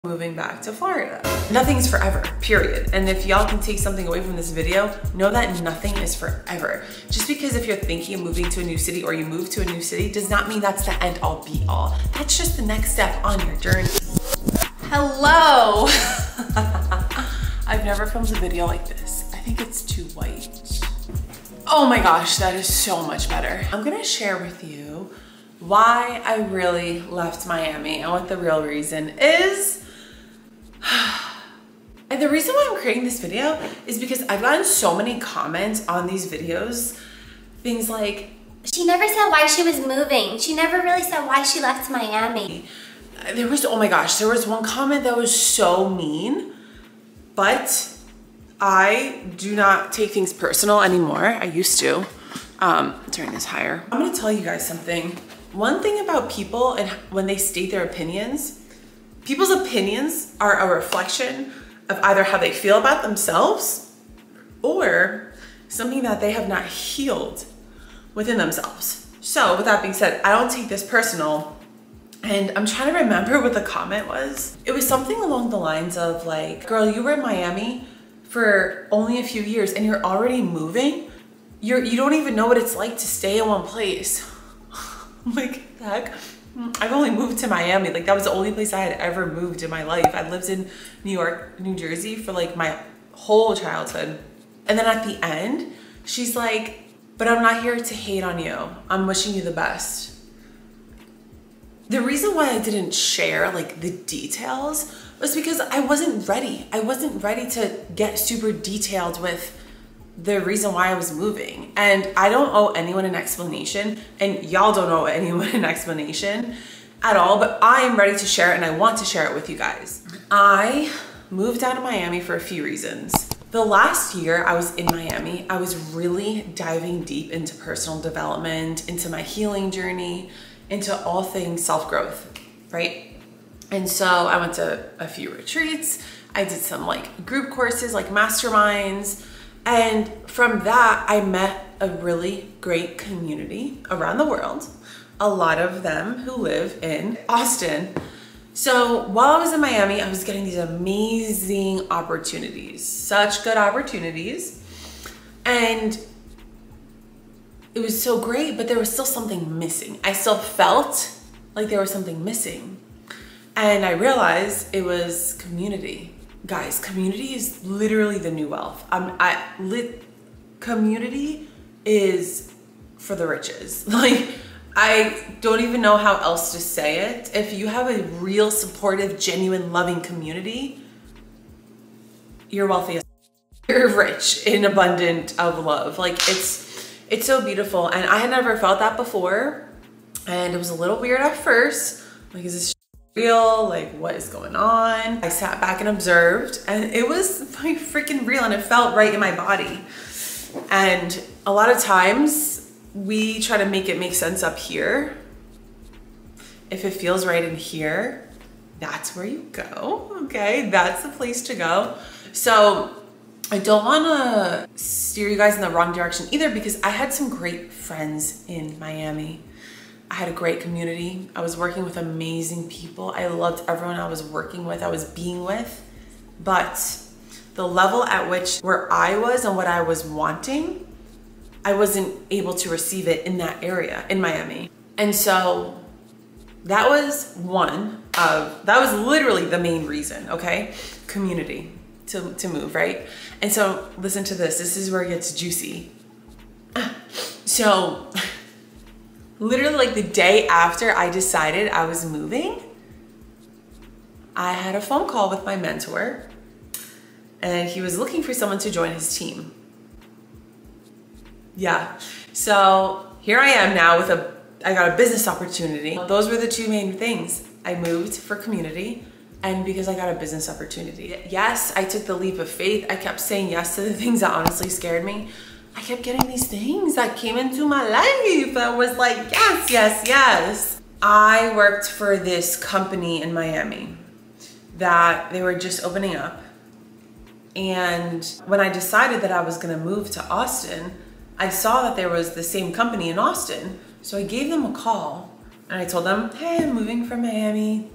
moving back to Florida. Nothing's forever, period. And if y'all can take something away from this video, know that nothing is forever. Just because if you're thinking of moving to a new city or you move to a new city does not mean that's the end all be all. That's just the next step on your journey. Hello. I've never filmed a video like this. I think it's too white. Oh my gosh, that is so much better. I'm gonna share with you why I really left Miami and what the real reason is. And the reason why I'm creating this video is because I've gotten so many comments on these videos. Things like, she never said why she was moving. She never really said why she left Miami. There was, oh my gosh, there was one comment that was so mean, but I do not take things personal anymore. I used to. Turn this higher. I'm gonna tell you guys something. One thing about people and when they state their opinions, people's opinions are a reflection of either how they feel about themselves or something that they have not healed within themselves. So with that being said, I don't take this personal. And I'm trying to remember what the comment was. It was something along the lines of like, girl, you were in Miami for only a few years and you're already moving. You don't even know what it's like to stay in one place. Like, heck, I've only moved to Miami. Like that was the only place I had ever moved in my life. I lived in New York, New Jersey for like my whole childhood. And then at the end, she's like, but I'm not here to hate on you. I'm wishing you the best. The reason why I didn't share like the details was because I wasn't ready. I wasn't ready to get super detailed with the reason why I was moving. And I don't owe anyone an explanation, and y'all don't owe anyone an explanation at all, but I am ready to share it and I want to share it with you guys. I moved out of Miami for a few reasons. The last year I was in Miami, I was really diving deep into personal development, into my healing journey, into all things self-growth, right? And so I went to a few retreats. I did some like group courses, like masterminds. And from that, I met a really great community around the world. A lot of them who live in Austin. So while I was in Miami, I was getting these amazing opportunities, such good opportunities. And it was so great, but there was still something missing. I still felt like there was something missing. And I realized it was community. Guys, community is literally the new wealth. Community is for the riches. Like, I don't even know how else to say it. If you have a real supportive, genuine, loving community, you're wealthy. You're rich and abundant of love. Like it's so beautiful. And I had never felt that before. And it was a little weird at first. Like, is this real? Like, what is going on? I sat back and observed, and it was like freaking real, and it felt right in my body. And a lot of times we try to make it make sense up here. If it feels right in here, that's where you go. Okay, that's the place to go. So I don't want to steer you guys in the wrong direction either, because I had some great friends in Miami. I had a great community. I was working with amazing people. I loved everyone I was working with, I was being with. But the level at which where I was and what I was wanting, I wasn't able to receive it in that area in Miami. And so that was that was literally the main reason, okay? Community to move, right? And so listen to this. This is where it gets juicy. So literally like the day after I decided I was moving, I had a phone call with my mentor, and he was looking for someone to join his team. Yeah, so here I am now with I got a business opportunity. Those were the two main things. I moved for community and because I got a business opportunity. Yes, I took the leap of faith. I kept saying yes to the things that honestly scared me. I kept getting these things that came into my life that was like, yes, yes, yes. I worked for this company in Miami that they were just opening up. And when I decided that I was gonna move to Austin, I saw that there was the same company in Austin. So I gave them a call and I told them, hey, I'm moving from Miami.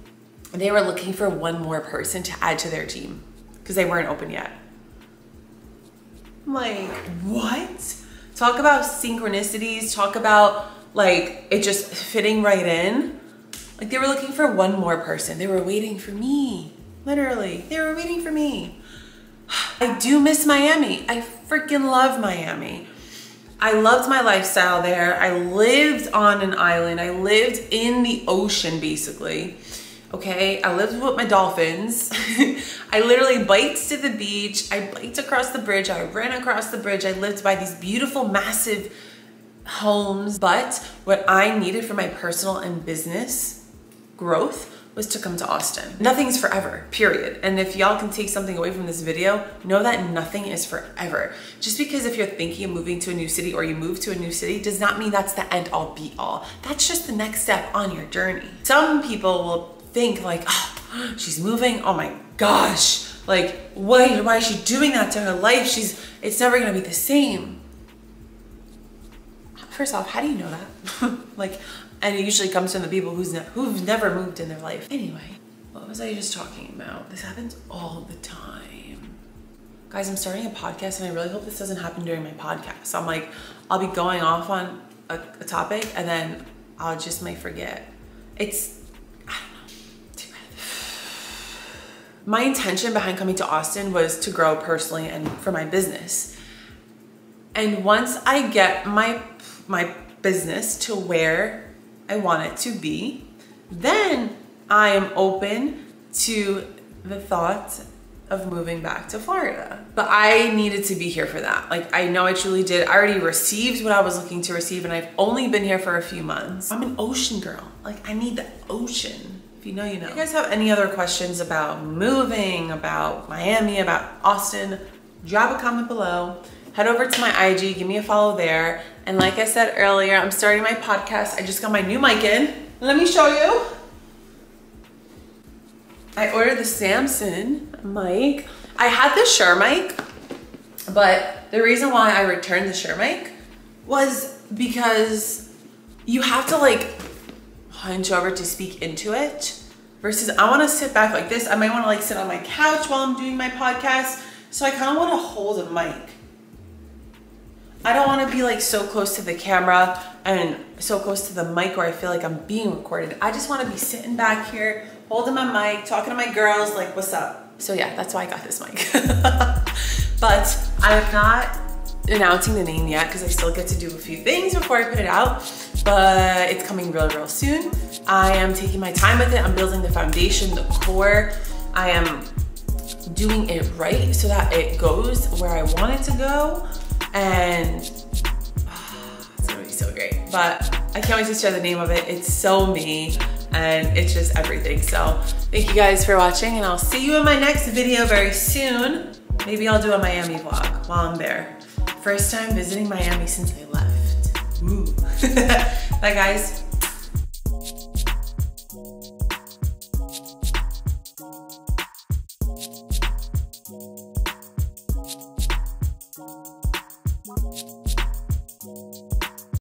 they were looking for one more person to add to their team because they weren't open yet. I'm like, what? Talk about synchronicities, talk about like it just fitting right in. Like they were looking for one more person. They were waiting for me, literally. They were waiting for me. I do miss Miami. I freaking love Miami. I loved my lifestyle there. I lived on an island. I lived in the ocean basically. Okay, I lived with my dolphins. I literally biked to the beach. I biked across the bridge. I ran across the bridge. I lived by these beautiful, massive homes. But what I needed for my personal and business growth was to come to Austin. Nothing's forever, period. And if y'all can take something away from this video, know that nothing is forever. Just because if you're thinking of moving to a new city or you move to a new city does not mean that's the end all be all. That's just the next step on your journey. Some people will think like, oh, she's moving, oh my gosh, like why is she doing that to her life? It's never gonna be the same. First off, how do you know that? Like, and it usually comes from the people who've never moved in their life. Anyway, what was I just talking about? This happens all the time. Guys, I'm starting a podcast and I really hope this doesn't happen during my podcast. So I'm like, I'll be going off on a topic and then I'll just might forget. My intention behind coming to Austin was to grow personally and for my business. And once I get my business to where I want it to be, then I am open to the thought of moving back to Florida. But I needed to be here for that. Like, I know I truly did. I already received what I was looking to receive and I've only been here for a few months. I'm an ocean girl. Like, I need the ocean. If you know, you know. If you guys have any other questions about moving, about Miami, about Austin, drop a comment below. Head over to my IG, give me a follow there. And like I said earlier, I'm starting my podcast. I just got my new mic in. Let me show you. I ordered the Samson mic. I had the Shure mic, but the reason why I returned the Shure mic was because you have to like hunch over to speak into it versus I want to sit back like this. I might want to like sit on my couch while I'm doing my podcast. So I kind of want to hold a mic. I don't want to be like so close to the camera and so close to the mic where I feel like I'm being recorded. I just want to be sitting back here, holding my mic, talking to my girls, like, what's up? So yeah, that's why I got this mic. But I'm not announcing the name yet because I still get to do a few things before I put it out, but it's coming real soon. I am taking my time with it. I'm building the foundation, the core. I am doing it right so that it goes where I want it to go. And it's gonna be so great. But I can't wait to share the name of it. It's so me and it's just everything. So thank you guys for watching and I'll see you in my next video very soon. Maybe I'll do a Miami vlog while I'm there. First time visiting Miami since I left. Ooh. Bye guys.